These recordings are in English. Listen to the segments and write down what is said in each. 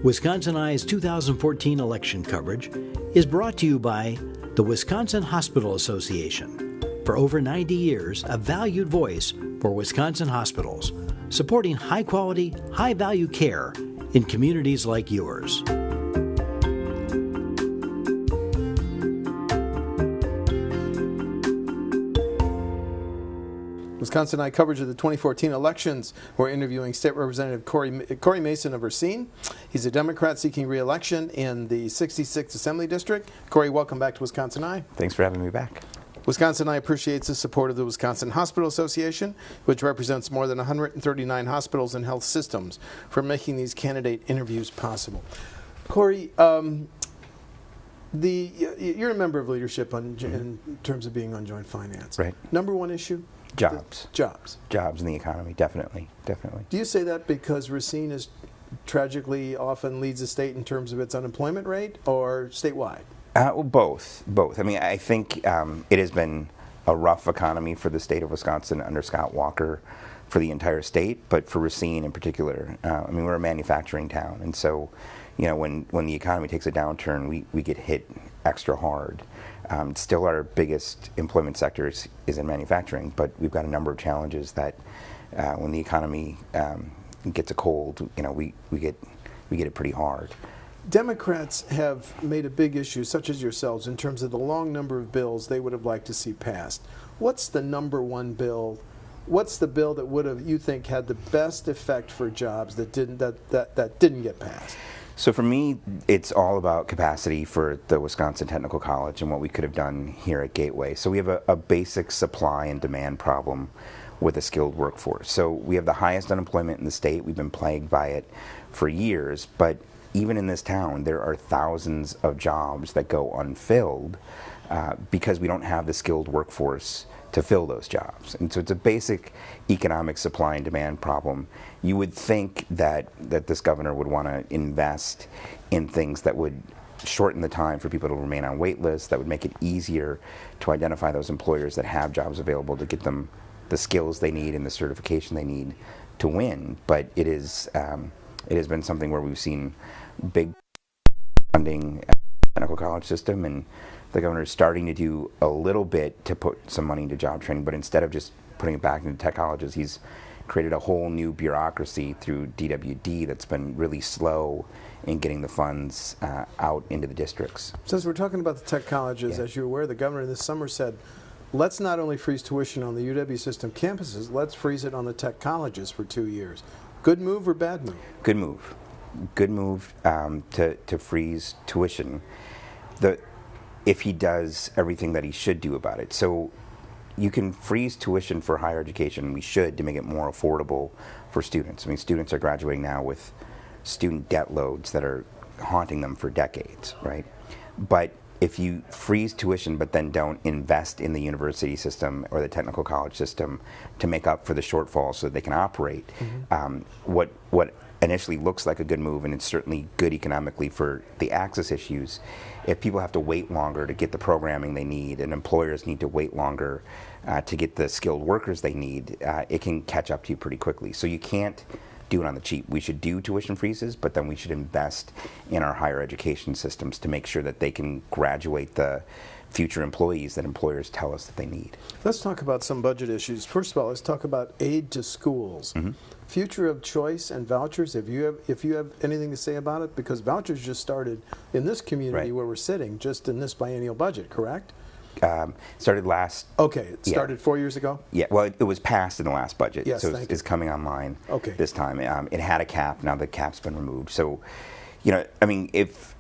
Wisconsin Eye's 2014 election coverage is brought to you by the Wisconsin Hospital Association. For over 90 years, a valued voice for Wisconsin hospitals, supporting high-quality, high-value care in communities like yours. Wisconsin Eye coverage of the 2014 elections. We're interviewing State Representative Cory Mason of Racine. He's a Democrat seeking re-election in the 66th Assembly District. Cory, welcome back to Wisconsin Eye. Thanks for having me back. Wisconsin Eye appreciates the support of the Wisconsin Hospital Association, which represents more than 139 hospitals and health systems, for making these candidate interviews possible. Cory, you're a member of leadership in terms of being on joint finance. Right. Number one issue? Jobs. Jobs. Jobs in the economy, definitely. Do you say that because Racine is tragically often leads the state in terms of its unemployment rate, or statewide? Well, both. I mean, I think it has been a rough economy for the state of Wisconsin under Scott Walker for the entire state, but for Racine in particular. I mean, we're a manufacturing town, and so, you know, when the economy takes a downturn, we get hit extra hard. Still, our biggest employment sector is in manufacturing, but we've got a number of challenges that when the economy gets a cold, you know, we get it pretty hard. Democrats have made a big issue, such as yourselves, in terms of the long number of bills they would have liked to see passed. What's the number one bill? What's the bill that would have, you think, had the best effect for jobs that didn't get passed? So for me, it's all about capacity for the Wisconsin Technical College and what we could have done here at Gateway. So we have a basic supply and demand problem with a skilled workforce. So we have the highest unemployment in the state. We've been plagued by it for years, but even in this town, there are thousands of jobs that go unfilled because we don't have the skilled workforce to fill those jobs. And so it's a basic economic supply and demand problem. You would think that this governor would want to invest in things that would shorten the time for people to remain on wait lists, that would make it easier to identify those employers that have jobs available to get them the skills they need and the certification they need to win. But it has been something where we've seen big funding at the technical college system, and the governor is starting to do a little bit to put some money into job training, but instead of just putting it back into tech colleges, he's created a whole new bureaucracy through DWD that's been really slow in getting the funds out into the districts. Since we're talking about the tech colleges, as you're aware, the governor this summer said, let's not only freeze tuition on the UW system campuses, let's freeze it on the tech colleges for 2 years. Good move or bad move? Good move. Good move to freeze tuition. If he does everything that he should do about it. So you can freeze tuition for higher education, we should, to make it more affordable for students. I mean, students are graduating now with student debt loads that are haunting them for decades, right? But if you freeze tuition but then don't invest in the university system or the technical college system to make up for the shortfall so that they can operate, what initially looks like a good move, and it's certainly good economically for the access issues, if people have to wait longer to get the programming they need and employers need to wait longer to get the skilled workers they need, it can catch up to you pretty quickly. So you can't do it on the cheap. We should do tuition freezes, but then we should invest in our higher education systems to make sure that they can graduate the future employees that employers tell us that they need. Let's talk about some budget issues. First of all, let's talk about aid to schools. Future of choice and vouchers, if you have anything to say about it, because vouchers just started in this community where we're sitting, just in this biennial budget, correct? Started last... Okay, it started 4 years ago? Yeah, well, it was passed in the last budget, yes, so it's coming online this time. It had a cap, now the cap's been removed. So, you know, I mean, if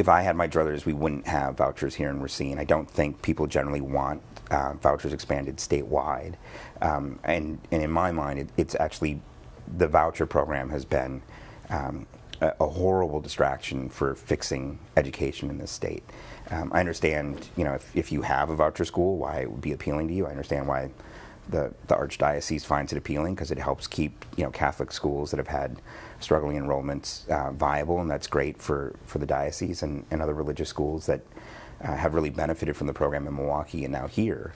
I had my druthers, we wouldn't have vouchers here in Racine. I don't think people generally want vouchers expanded statewide. And in my mind, it's actually, the voucher program has been a horrible distraction for fixing education in this state. I understand, you know, if you have a voucher school, why it would be appealing to you. I understand why the Archdiocese finds it appealing, because it helps keep, you know, Catholic schools that have had struggling enrollments viable, and that's great for the diocese and other religious schools that have really benefited from the program in Milwaukee and now here.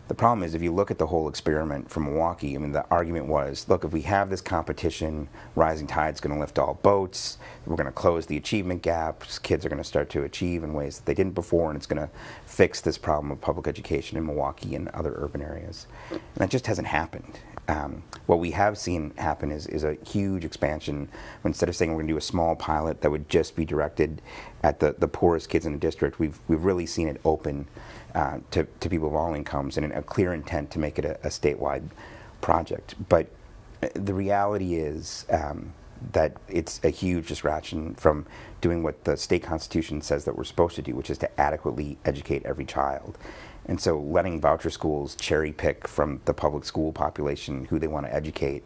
The problem is, if you look at the whole experiment from Milwaukee, I mean, the argument was, look, if we have this competition, rising tide's going to lift all boats, we're going to close the achievement gap, kids are going to start to achieve in ways that they didn't before, and it's going to fix this problem of public education in Milwaukee and other urban areas. And that just hasn't happened. What we have seen happen is a huge expansion. Instead of saying we're going to do a small pilot that would just be directed at the poorest kids in the district, we've really seen it open to people of all incomes, and a clear intent to make it a statewide project. But the reality is that it's a huge distraction from doing what the state constitution says that we're supposed to do, which is to adequately educate every child. And so letting voucher schools cherry pick from the public school population who they want to educate,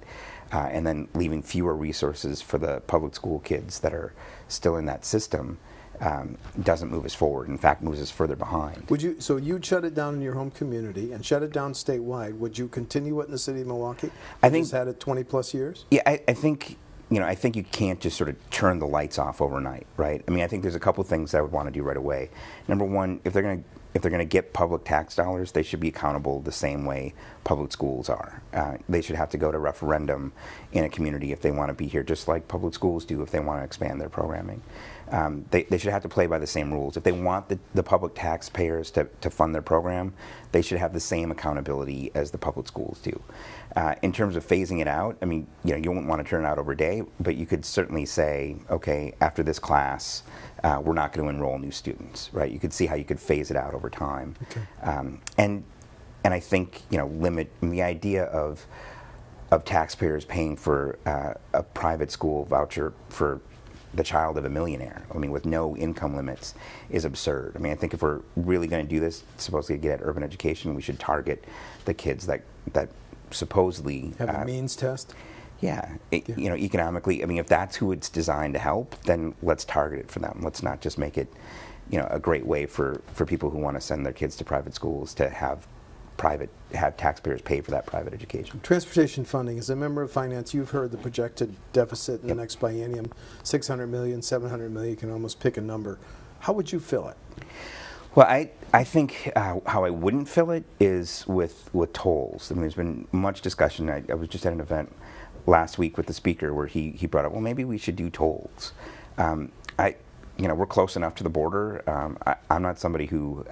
and then leaving fewer resources for the public school kids that are still in that system, doesn't move us forward. In fact, moves us further behind. So you'd shut it down in your home community and shut it down statewide. Would you continue it in the city of Milwaukee? I think just had it 20 plus years. Yeah, I think I think you can't just sort of turn the lights off overnight, right? I mean, I think there's a couple things I would want to do right away. Number one, if they're going to get public tax dollars, they should be accountable the same way public schools are. They should have to go to referendum in a community if they want to be here, just like public schools do if they want to expand their programming. They should have to play by the same rules. If they want the public taxpayers to fund their program, they should have the same accountability as the public schools do. In terms of phasing it out, I mean, you wouldn't want to turn it out over a day, but you could certainly say, okay, after this class, we're not going to enroll new students, right? You could see how you could phase it out over time. Okay. And I think, limit the idea of taxpayers paying for a private school voucher for the child of a millionaire, I mean, with no income limits, is absurd. I mean, I think if we're really going to do this, supposedly get at urban education, we should target the kids that supposedly have a means test. Yeah, economically. I mean, if that's who it's designed to help, then let's target it for them. Let's not just make it, a great way for people who want to send their kids to private schools to have taxpayers pay for that private education. Transportation funding. As a member of finance, you've heard the projected deficit in the next biennium, $600 million, $700 million. You can almost pick a number. How would you fill it? Well, I think how I wouldn't fill it is with tolls. I mean, there's been much discussion. I was just at an event last week with the speaker where he brought up, well, maybe we should do tolls. We're close enough to the border. I'm not somebody who,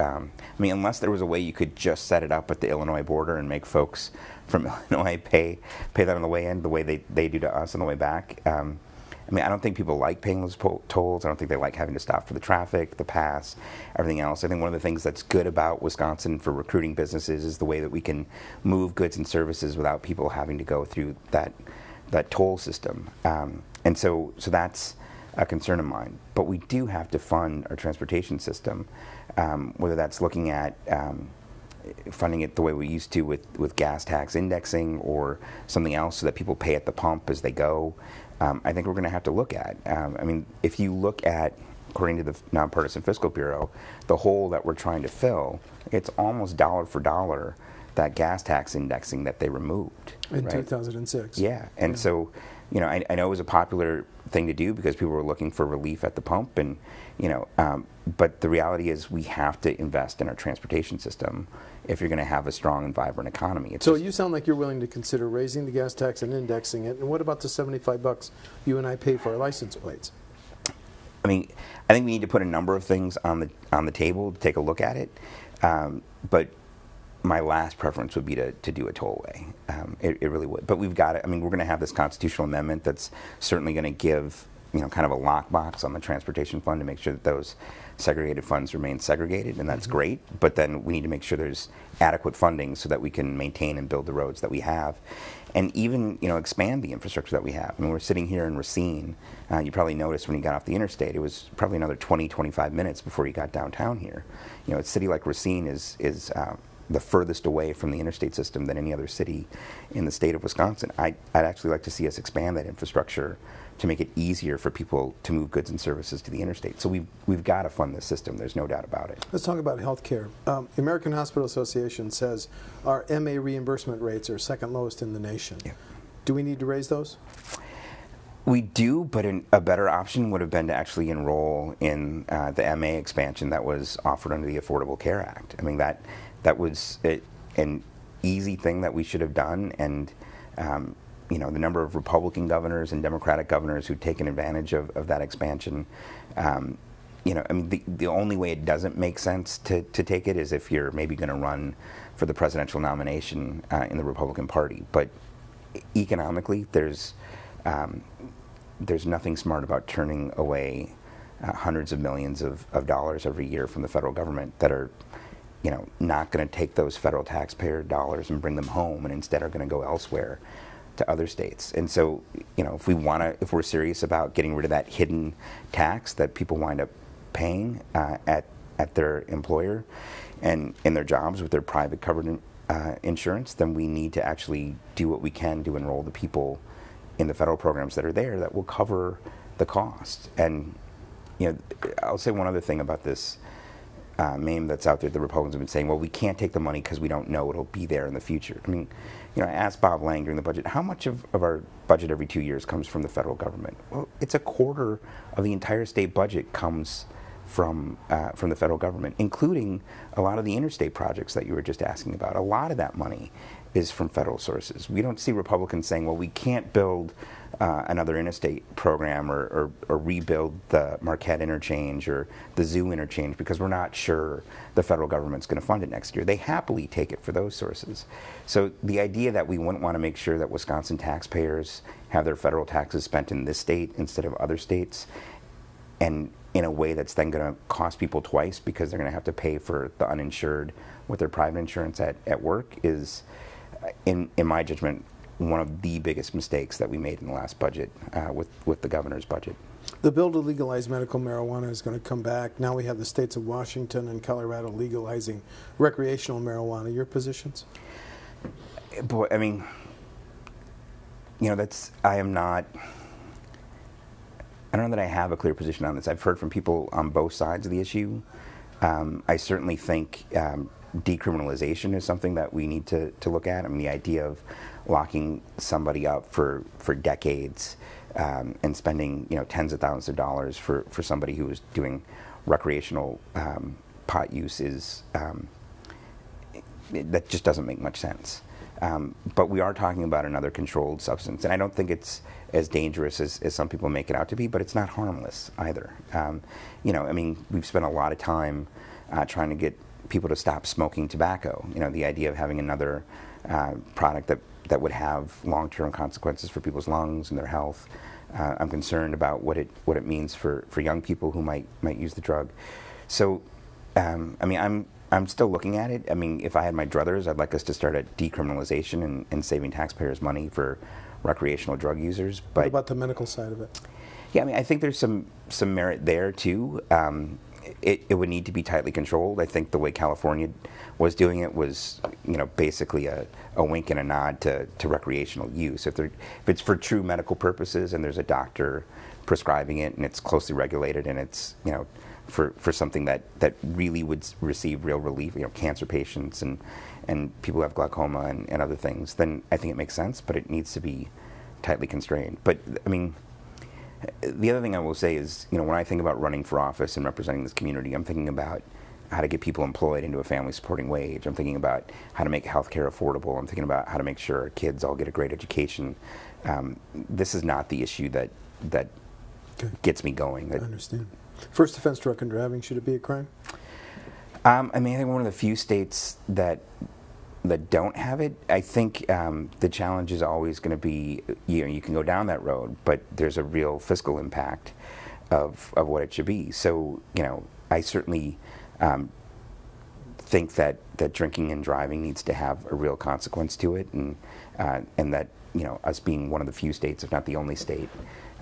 unless there was a way you could just set it up at the Illinois border and make folks from Illinois pay that on the way in the way they do to us on the way back. I don't think people like paying those tolls. I don't think they like having to stop for the traffic, the pass, everything else. I think one of the things that's good about Wisconsin for recruiting businesses is the way that we can move goods and services without people having to go through that toll system. And so that's a concern of mine. But we do have to fund our transportation system, whether that's looking at funding it the way we used to with gas tax indexing or something else so that people pay at the pump as they go. I think we're going to have to look at. If you look at, according to the Nonpartisan Fiscal Bureau, the hole that we're trying to fill, it's almost dollar for dollar that gas tax indexing that they removed. In 2006. Yeah, and so, I know it was a popular thing to do because people were looking for relief at the pump, and, but the reality is we have to invest in our transportation system if you're going to have a strong and vibrant economy. So you sound like you're willing to consider raising the gas tax and indexing it. And what about the $75 you and I pay for our license plates? I think we need to put a number of things on the table to take a look at it. But my last preference would be to do a tollway. It really would. But we've got it. We're going to have this constitutional amendment that's certainly going to give kind of a lockbox on the transportation fund to make sure that those segregated funds remain segregated, and that's great. But then we need to make sure there's adequate funding so that we can maintain and build the roads that we have, and even expand the infrastructure that we have. We're sitting here in Racine. You probably noticed when you got off the interstate, it was probably another 20-25 minutes before you got downtown here. A city like Racine is the furthest away from the interstate system than any other city in the state of Wisconsin. I'd actually like to see us expand that infrastructure to make it easier for people to move goods and services to the interstate. So we've got to fund this system. There's no doubt about it. Let's talk about health care. The American Hospital Association says our MA reimbursement rates are second lowest in the nation. Yeah. Do we need to raise those? We do, but a better option would have been to actually enroll in the MA expansion that was offered under the Affordable Care Act. That was it. an easy thing that we should have done, and the number of Republican governors and Democratic governors who've taken advantage of that expansion. The only way it doesn't make sense to take it is if you're maybe going to run for the presidential nomination in the Republican Party. But economically, there's nothing smart about turning away hundreds of millions of dollars every year from the federal government that are, not going to take those federal taxpayer dollars and bring them home, and instead are going to go elsewhere to other states. And so, if we're serious about getting rid of that hidden tax that people wind up paying at their employer and in their jobs with their private covered insurance, then we need to actually do what we can to enroll the people in the federal programs that are there that will cover the cost. And I'll say one other thing about this meme that's out there. The Republicans have been saying, well, we can't take the money because we don't know it'll be there in the future. I mean, I asked Bob Lang during the budget, how much of our budget every 2 years comes from the federal government? Well, it's a quarter of the entire state budget comes from the federal government, including a lot of the interstate projects that you were just asking about. A lot of that money is from federal sources. We don't see Republicans saying, well, we can't build another interstate program or rebuild the Marquette interchange or the Zoo interchange because we're not sure the federal government's going to fund it next year. They happily take it for those sources. So the idea that we wouldn't want to make sure that Wisconsin taxpayers have their federal taxes spent in this state instead of other states, and in a way that's then going to cost people twice because they're going to have to pay for the uninsured with their private insurance at work, is, in my judgment, one of the biggest mistakes that we made in the last budget with the governor's budget. The bill to legalize medical marijuana is going to come back. Now we have the states of Washington and Colorado legalizing recreational marijuana. Your positions? Boy, I mean, I don't know that I have a clear position on this. I've heard from people on both sides of the issue. I certainly think decriminalization is something that we need to look at. I mean, the idea of locking somebody up for decades and spending tens of thousands of dollars for somebody who is doing recreational pot use is that just doesn't make much sense. But we are talking about another controlled substance, and I don't think it's as dangerous as some people make it out to be, but it's not harmless either. We've spent a lot of time trying to get people to stop smoking tobacco. The idea of having another product that would have long-term consequences for people's lungs and their health. I'm concerned about what it means for young people who might use the drug. So, I'm still looking at it. I mean, if I had my druthers, I'd like us to start at decriminalization and saving taxpayers money for recreational drug users. But what about the medical side of it? Yeah, I mean, I think there's some merit there too. It would need to be tightly controlled. I think the way California was doing it was, basically a wink and a nod to recreational use. If it's for true medical purposes and there's a doctor prescribing it and it's closely regulated and it's, for something that really would receive real relief, cancer patients and people who have glaucoma and other things, then I think it makes sense, but it needs to be tightly constrained. But, I mean, the other thing I will say is, when I think about running for office and representing this community, I'm thinking about how to get people employed into a family supporting wage. I'm thinking about how to make health care affordable. I'm thinking about how to make sure our kids all get a great education. This is not the issue that gets me going. I understand. First offense drunken driving, should it be a crime? I think we're one of the few states that don't have it. I think the challenge is always going to be, you can go down that road, but there's a real fiscal impact of what it should be. So, I certainly think that drinking and driving needs to have a real consequence to it, and that us being one of the few states, if not the only state,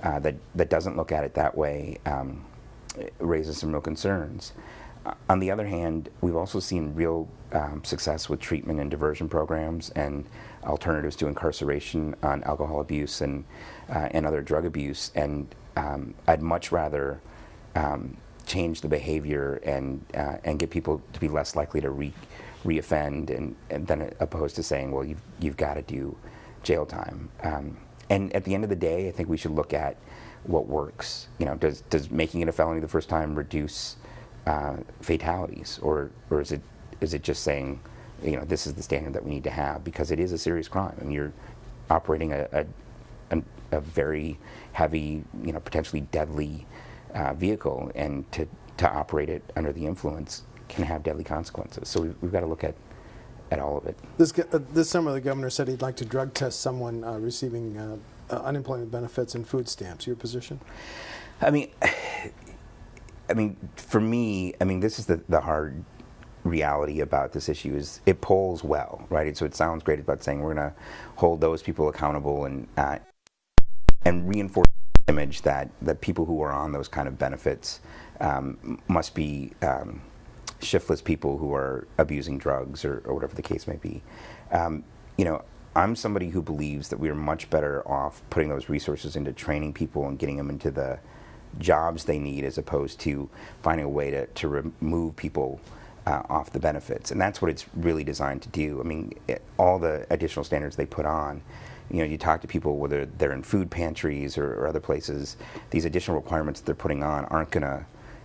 that doesn't look at it that way, raises some real concerns. On the other hand, we've also seen real success with treatment and diversion programs and alternatives to incarceration on alcohol abuse and other drug abuse. And I'd much rather change the behavior and get people to be less likely to reoffend, and than opposed to saying, well, you've got to do jail time. And at the end of the day, I think we should look at what works. Does making it a felony the first time reduce fatalities, or is it just saying, this is the standard that we need to have, because it is a serious crime. I mean, you're operating a very heavy, potentially deadly vehicle, and to operate it under the influence can have deadly consequences. So we've got to look at all of it. This summer, the governor said he'd like to drug test someone receiving unemployment benefits and food stamps. Your position? I mean, for me, this is the hard reality about this issue is it polls well, right? So it sounds great about saying we're going to hold those people accountable and reinforce the image that people who are on those kind of benefits must be shiftless people who are abusing drugs or whatever the case may be. I'm somebody who believes that we are much better off putting those resources into training people and getting them into the jobs they need, as opposed to finding a way to remove people off the benefits. And that's what it's really designed to do. All the additional standards they put on, you talk to people, whether they're in food pantries or other places, these additional requirements that they're putting on aren't going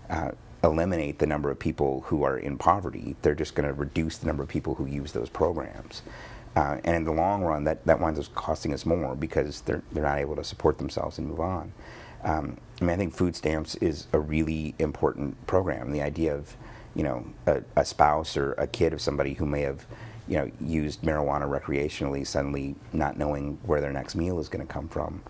to eliminate the number of people who are in poverty. They're just going to reduce the number of people who use those programs. And in the long run, that winds up costing us more, because they're not able to support themselves and move on. I think food stamps is a really important program. The idea of, a spouse or a kid of somebody who may have, used marijuana recreationally, suddenly not knowing where their next meal is going to come from.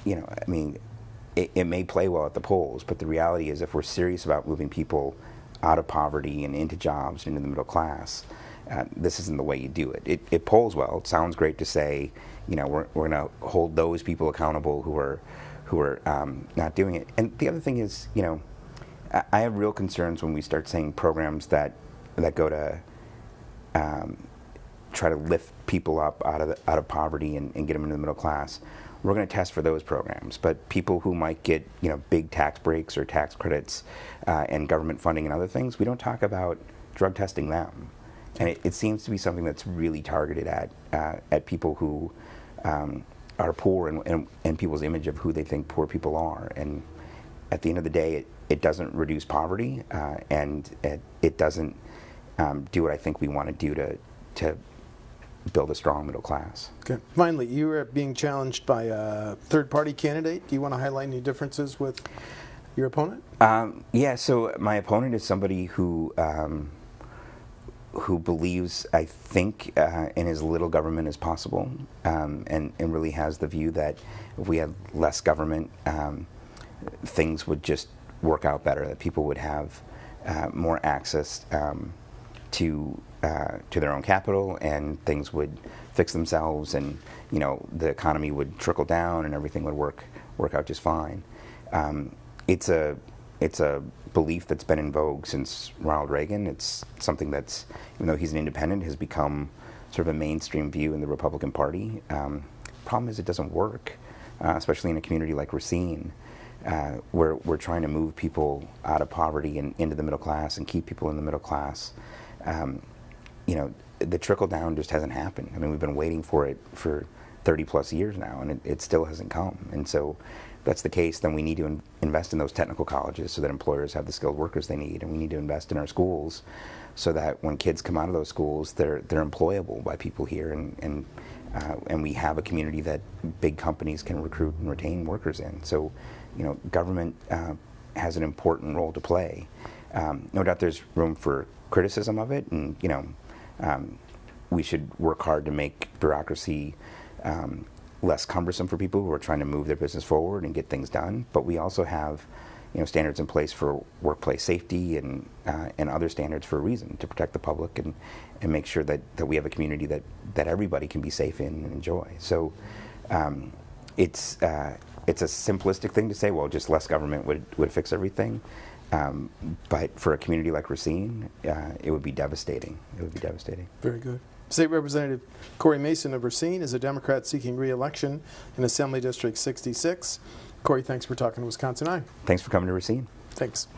It may play well at the polls, but the reality is, if we're serious about moving people out of poverty and into jobs and into the middle class, this isn't the way you do it. It polls well. It sounds great to say, we're going to hold those people accountable who are not doing it. And the other thing is, I have real concerns when we start saying programs that go to try to lift people up out of poverty and get them into the middle class. We're going to test for those programs, but people who might get big tax breaks or tax credits and government funding and other things, we don't talk about drug testing them. And it seems to be something that's really targeted at people who are poor and people's image of who they think poor people are. And at the end of the day, it doesn't reduce poverty, and it doesn't do what I think we want to do to build a strong middle class. Okay. Finally, you are being challenged by a third-party candidate. Do you want to highlight any differences with your opponent? Yeah. So my opponent is somebody who believes, I think, in as little government as possible, and really has the view that if we had less government, things would just work out better, that people would have more access to their own capital, and things would fix themselves, and the economy would trickle down, and everything would work out just fine. It's a belief that's been in vogue since Ronald Reagan. It's something that's, even though he's an independent, has become sort of a mainstream view in the Republican Party. Problem is, it doesn't work, especially in a community like Racine, where we're trying to move people out of poverty and into the middle class and keep people in the middle class. The trickle down just hasn't happened. We've been waiting for it for 30 plus years now, and it still hasn't come. And so if that's the case, then we need to invest in those technical colleges so that employers have the skilled workers they need, and we need to invest in our schools so that when kids come out of those schools, they're employable by people here, and we have a community that big companies can recruit and retain workers in. So, government has an important role to play. No doubt there's room for criticism of it, and we should work hard to make bureaucracy less cumbersome for people who are trying to move their business forward and get things done. But we also have standards in place for workplace safety and other standards for a reason, to protect the public and make sure that we have a community that everybody can be safe in and enjoy. So it's a simplistic thing to say, well, just less government would fix everything. But for a community like Racine, it would be devastating. It would be devastating. Very good. State Representative Cory Mason of Racine is a Democrat seeking re-election in Assembly District 66. Cory, thanks for talking to Wisconsin Eye. Thanks for coming to Racine. Thanks.